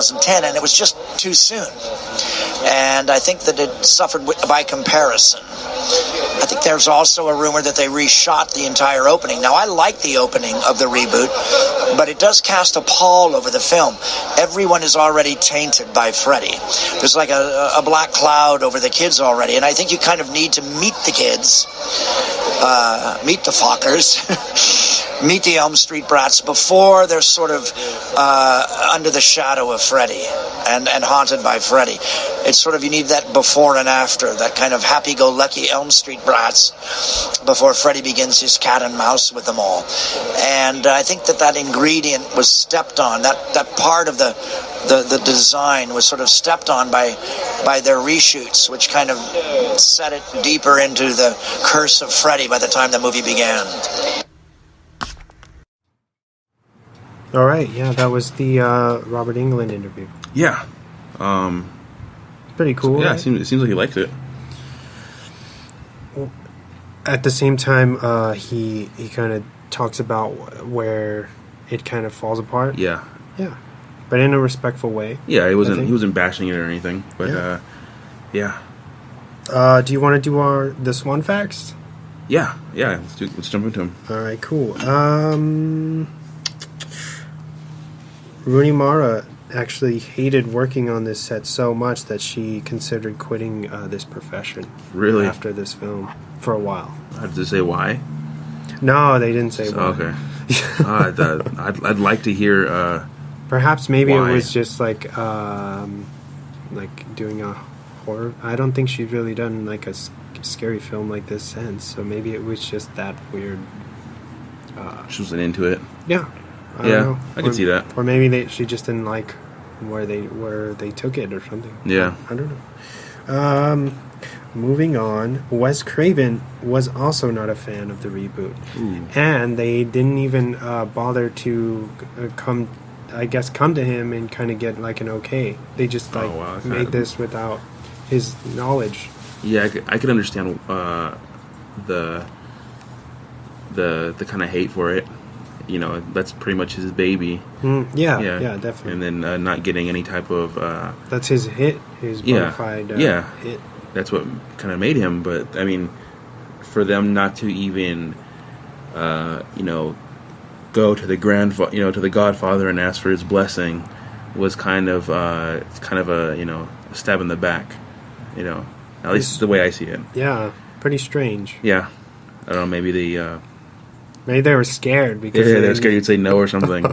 2010, and it was just too soon. And I think that it suffered by comparison. I think there's also a rumor that they reshot the entire opening. Now, I like the opening of the reboot, but it does cast a pall over the film. Everyone is already tainted by Freddy. There's like a black cloud over the kids already, and I think you kind of need to meet the kids, meet the Fockers, meet the ElmStreet brats before they're sort of under the shadow of Freddy and haunted by Freddy. It's sort of, you need that before and after, that kind of happy-go-lucky ElmStreet brats before Freddy begins his cat and mouse with them all. And I think that ingredient was stepped on, that part of the design was sort of stepped on by their reshoots, which kind of set it deeper into the curse of Freddy by the time the movie began. All right, yeah, that was the Robert Englund interview. Yeah. Pretty cool. Yeah, right? it seems like he liked it. Well, at the same time, he kind of talks about where it kind of falls apart. Yeah. Yeah, but in a respectful way. Yeah, he wasn't bashing it or anything. But yeah. Do you want to do the Swan facts? Yeah. Let's jump into him. All right, cool. Rooney Mara actually hated working on this set so much that she considered quitting this profession. Really? After this film, for a while. Did they say why? No, they didn't say why. Okay. I'd like to hear. Perhaps maybe why. it was just like doing a horror. I don't think she'd really done like a scary film like this since. So maybe it was just that weird. She wasn't into it. Yeah. I don't know. I can see that. Or maybe she just didn't like where they took it or something. Yeah. I don't know. Moving on, Wes Craven was also not a fan of the reboot. Ooh. And they didn't even bother to come to him and kind of get like an okay. They just made this without his knowledge. Yeah, I could understand the kind of hate for it. You know, that's pretty much his baby. Yeah, definitely. And then not getting any type of... that's his hit, his bona fide hit. That's what kind of made him. But, I mean, for them not to even, go to the to the Godfather and ask for his blessing was kind of a stab in the back. At least the way I see it. Yeah, pretty strange. Yeah. I don't know, maybe maybe they were scared because they were scared you'd say no or something.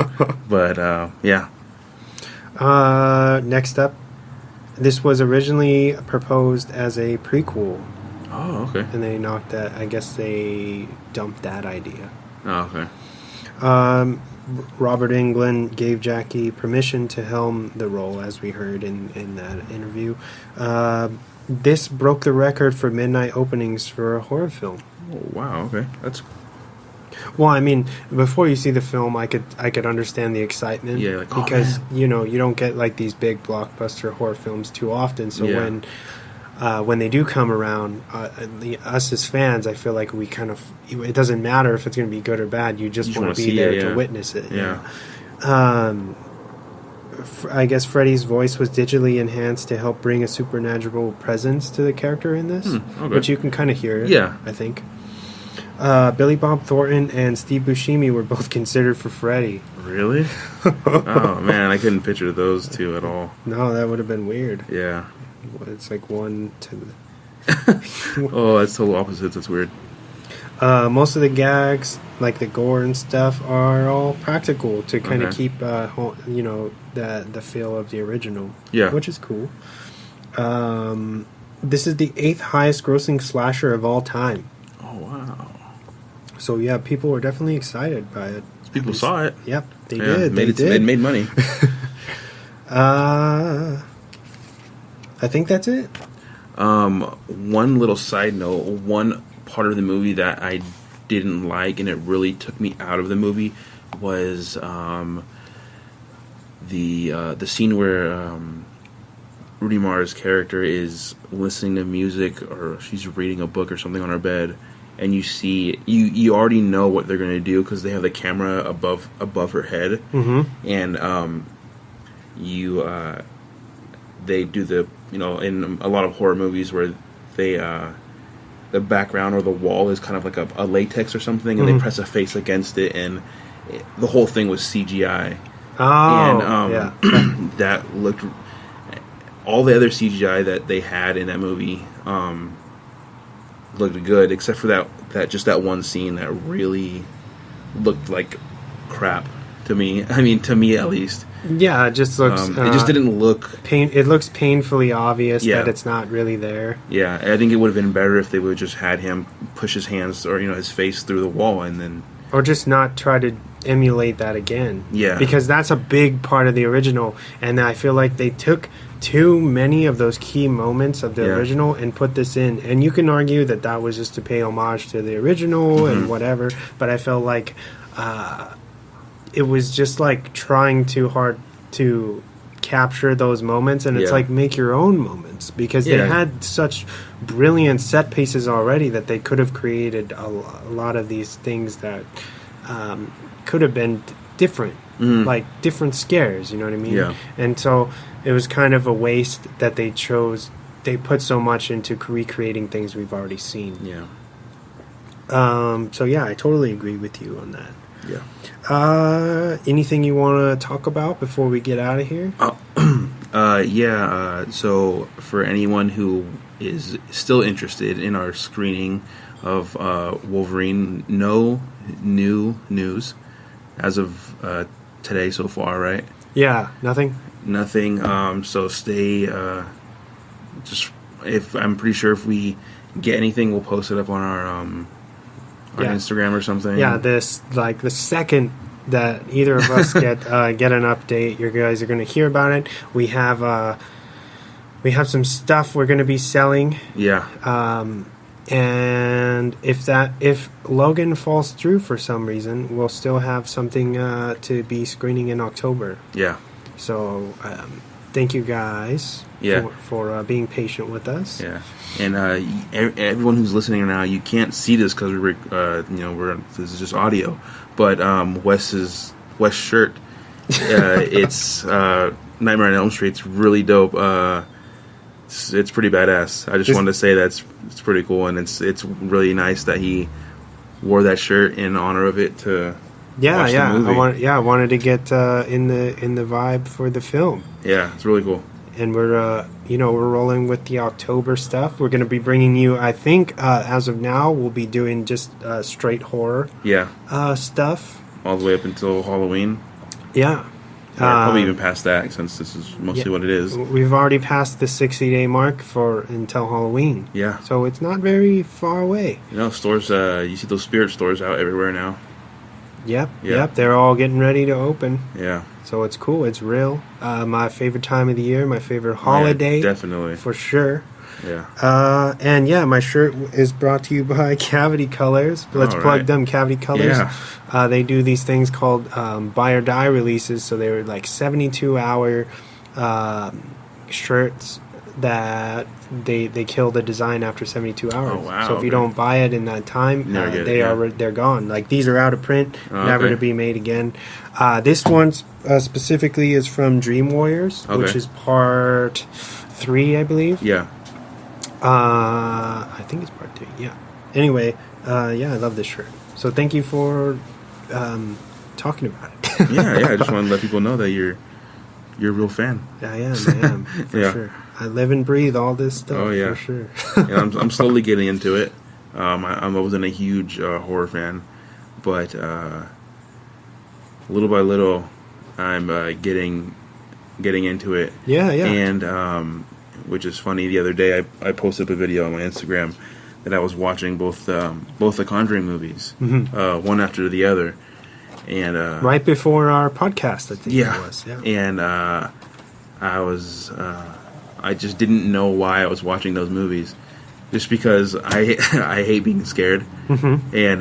But yeah. Next up, this was originally proposed as a prequel. Oh, okay. And they knocked that. I guess they dumped that idea. Oh, okay. Robert Englund gave Jackie permission to helm the role, as we heard in that interview. This broke the record for midnight openings for a horror film. Oh, wow. Okay, that's. Well, I mean, before you see the film, I could understand the excitement. Yeah, like, because you don't get like these big blockbuster horror films too often. So when they do come around, us as fans, I feel like we kind of, it doesn't matter if it's going to be good or bad. You just want to be there to witness it. Yeah. I guess Freddy's voice was digitally enhanced to help bring a supernatural presence to the character in this, which you can kind of hear. Yeah, I think. Billy Bob Thornton and Steve Buscemi were both considered for Freddy. Really? Oh, man, I couldn't picture those two at all. No, that would have been weird. Yeah. It's like one to... Oh, that's total opposites. That's weird. Most of the gags, like the gore and stuff, are all practical to kind of keep, the feel of the original. Yeah. Which is cool. This is the 8th highest grossing slasher of all time. Oh, wow. So, yeah, people were definitely excited by it. People saw it. Yep, they did. It made money. I think that's it. One little side note, one part of the movie that I didn't like and it really took me out of the movie was the scene where Rooney Mara's character is listening to music or she's reading a book or something on her bed, and you see you already know what they're going to do because they have the camera above her head, and they do the, in a lot of horror movies where they the background or the wall is kind of like a latex or something, and they press a face against it, and the whole thing was CGI. And that looked, all the other CGI that they had in that movie looked good, except for that one scene that really looked like crap to me. I mean, to me at least. Yeah, it just looks. It just didn't look. It looks painfully obvious that it's not really there. Yeah, I think it would have been better if they would have just had him push his hands or his face through the wall, and then. Or just not try to emulate that again. Yeah, because that's a big part of the original, and I feel like they took too many of those key moments of the original and put this in. And you can argue that was just to pay homage to the original and whatever, but I felt like. It was just like trying too hard to capture those moments, and it's like make your own moments, because they had such brilliant set pieces already that they could have created a lot of these things that could have been different, like different scares, you know what I mean? Yeah. And so it was kind of a waste that they put so much into recreating things we've already seen. Yeah. So yeah, I totally agree with you on that. Yeah. Anything you want to talk about before we get out of here? So for anyone who is still interested in our screening of Wolverine, no new news as of today so far, right? Yeah, nothing. So stay. I'm pretty sure if we get anything, we'll post it up on our Instagram or something. Yeah, the second that either of us get an update, you guys are going to hear about it. We have some stuff we're going to be selling. Yeah. And if Logan falls through for some reason, we'll still have something to be screening in October. Yeah. So thank you guys. Yeah. For being patient with us. Yeah. And everyone who's listening now, you can't see this because this is just audio. But Wes's shirt, it's Nightmare on Elm Street. It's really dope. It's pretty badass. I just wanted to say it's pretty cool, and it's really nice that he wore that shirt in honor of it to. Watch the movie. I wanted to get in the vibe for the film. Yeah, it's really cool. And we're rolling with the October stuff. We're going to be bringing you, I think, as of now, we'll be doing just straight horror stuff. All the way up until Halloween. Yeah. Probably even past that, since this is mostly what it is. We've already passed the 60-day mark until Halloween. Yeah. So it's not very far away. Stores, you see those spirit stores out everywhere now. Yep. They're all getting ready to open. Yeah. So it's cool. It's real. My favorite time of the year. My favorite holiday. Yeah, definitely. For sure. Yeah. And my shirt is brought to you by Cavity Colors. Let's plug them, Cavity Colors. Yeah. They do these things called buy or die releases. So they were like 72-hour shirts that they kill the design after 72 hours. Oh, wow. So if you don't buy it in that time, they're gone. Like these are out of print, never to be made again. This one specifically is from Dream Warriors, which is part 3, I believe. Yeah. I think it's part 2. Yeah. Anyway, I love this shirt. So thank you for talking about it. Yeah. I just want to let people know that you're a real fan. I am for sure. I live and breathe all this stuff. Oh yeah, for sure. I'm slowly getting into it. I wasn't a huge horror fan, but little by little, I'm getting into it. Yeah. And which is funny. The other day, I posted up a video on my Instagram that I was watching both the Conjuring movies, one after the other, and right before our podcast, I think it was. Yeah. And I just didn't know why I was watching those movies, just because I hate being scared, and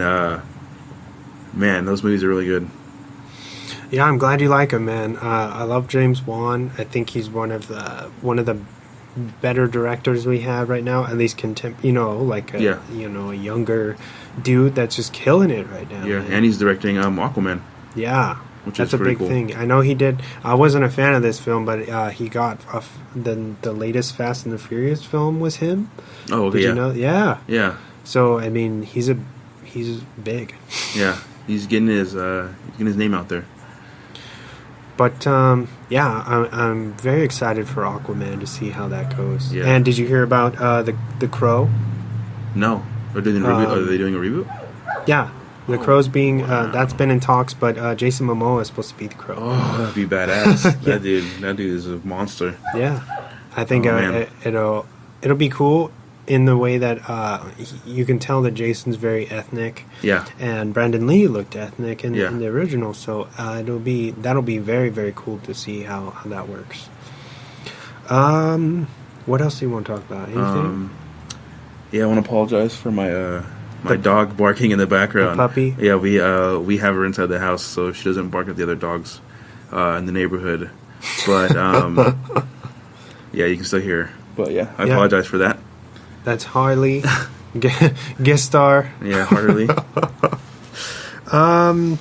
man, those movies are really good. Yeah, I'm glad you like him, man. I love James Wan. I think he's one of the better directors we have right now, at least a younger dude that's just killing it right now. Yeah, man. and he's directing Aquaman. Yeah. which That's is a pretty big cool. thing. I know he did. I wasn't a fan of this film, but he got the latest Fast and the Furious film was him. Oh, okay, Did yeah. you know? Yeah. Yeah. So I mean, he's big. Yeah. He's getting his name out there. But yeah, I'm very excited for Aquaman to see how that goes. Yeah. And did you hear about the Crow? No. Are they doing a reboot? Yeah, the Crow's being that's been in talks, but Jason Momoa is supposed to be the Crow. Oh, that'd be badass. That dude is a monster. Yeah, I think man. it'll be cool in the way that you can tell that Jason's very ethnic. Yeah. And Brandon Lee looked ethnic in Yeah. the original, so that'll be very, very cool to see how that works. What else do you want to talk about? Anything? Yeah, I want to apologize for my dog barking in the background. The puppy? Yeah, we have her inside the house, so she doesn't bark at the other dogs in the neighborhood. But yeah, you can still hear her. But yeah, I apologize for that. That's Harley, guest star. Yeah, Harley. I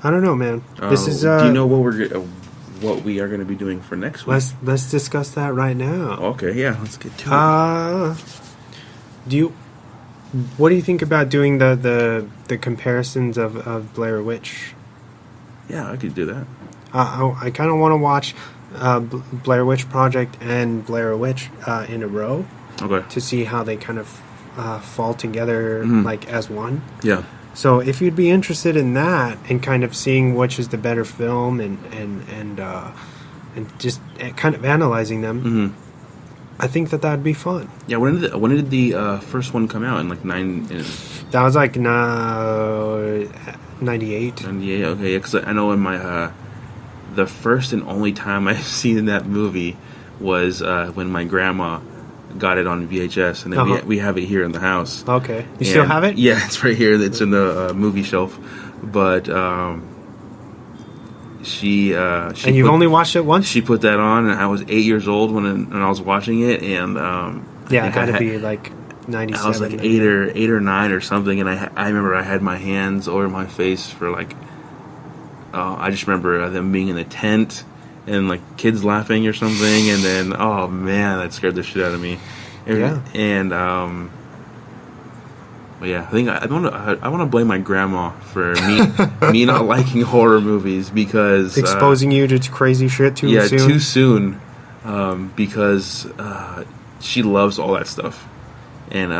don't know, man. This is. Do you know what we are going to be doing for next week? Let's discuss that right now. Okay, yeah, let's get to it. What do you think about doing the comparisons of Blair Witch? Yeah, I could do that. I kind of want to watch Blair Witch Project and Blair Witch in a row. Okay. To see how they kind of fall together like as one. Yeah. So if you'd be interested in that and kind of seeing which is the better film and just kind of analyzing them, I think that would be fun. Yeah. When did the first one come out? In like 98. That was like 98. 98. Okay. Because I know in my the first and only time I've seen that movie was when my grandma got it on VHS, and then we have it here in the house. Okay. You still have it? Yeah, it's right here. It's in the movie shelf. But she and you've only watched it once? She put that on, and I was 8 years old when I was watching it, and yeah, it had to be like 97. I was like 8 or 9 or something, and I remember I had my hands over my face for like I just remember them being in the tent and like kids laughing or something, and then oh man, that scared the shit out of me. And but yeah, I think I want to blame my grandma for me not liking horror movies because exposing you to crazy shit too soon. Too soon, because she loves all that stuff, and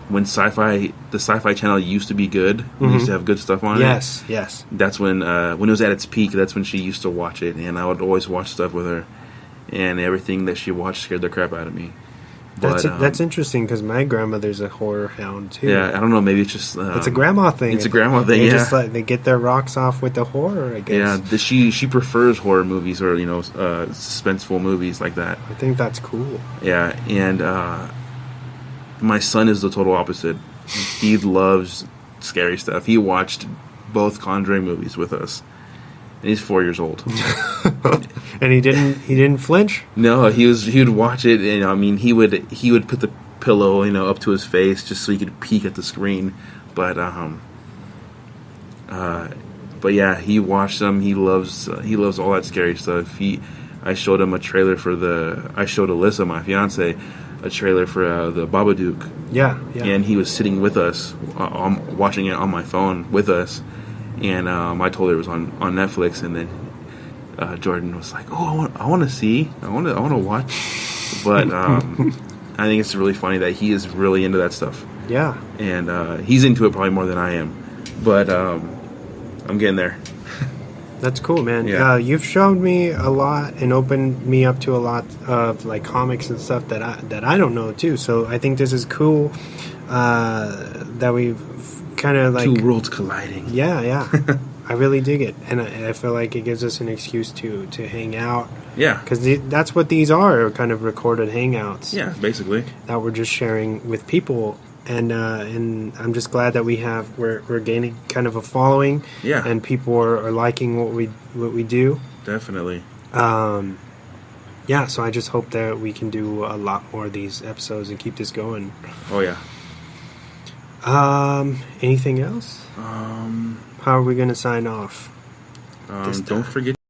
when the Sci-Fi Channel used to be good, we used to have good stuff on it. Yes. That's when it was at its peak. That's when she used to watch it, and I would always watch stuff with her, and everything that she watched scared the crap out of me. That's interesting because my grandmother's a horror hound too. Yeah, I don't know. Maybe it's just it's a grandma thing. It's a grandma thing. They just they get their rocks off with the horror, I guess. Yeah, she prefers horror movies or suspenseful movies like that. I think that's cool. Yeah, and my son is the total opposite. He loves scary stuff. He watched both Conjuring movies with us, and he's 4 years old. And he didn't flinch? No, he would watch it, and I mean he would put the pillow up to his face just so he could peek at the screen. But yeah, he watched them. He loves all that scary stuff. I showed him a trailer I showed Alyssa, my fiance, a trailer for the Babadook. Yeah. And he was sitting with us, watching it on my phone with us. And I told her it was on Netflix, and then Jordan was like, "Oh, I want to see, I want to watch." But I think it's really funny that he is really into that stuff. Yeah. And he's into it probably more than I am, but I'm getting there. That's cool, man. Yeah. You've shown me a lot and opened me up to a lot of like comics and stuff that I don't know too. So I think this is cool that we've kind of like two worlds colliding. Yeah. I really dig it, and I feel like it gives us an excuse to hang out. Yeah, because that's what these are, kind of recorded hangouts. Yeah, basically that we're just sharing with people. And I'm just glad that we're gaining kind of a following. Yeah. And people are liking what we do. Definitely. Yeah, so I just hope that we can do a lot more of these episodes and keep this going. Oh yeah. Anything else? How are we going to sign off? Don't forget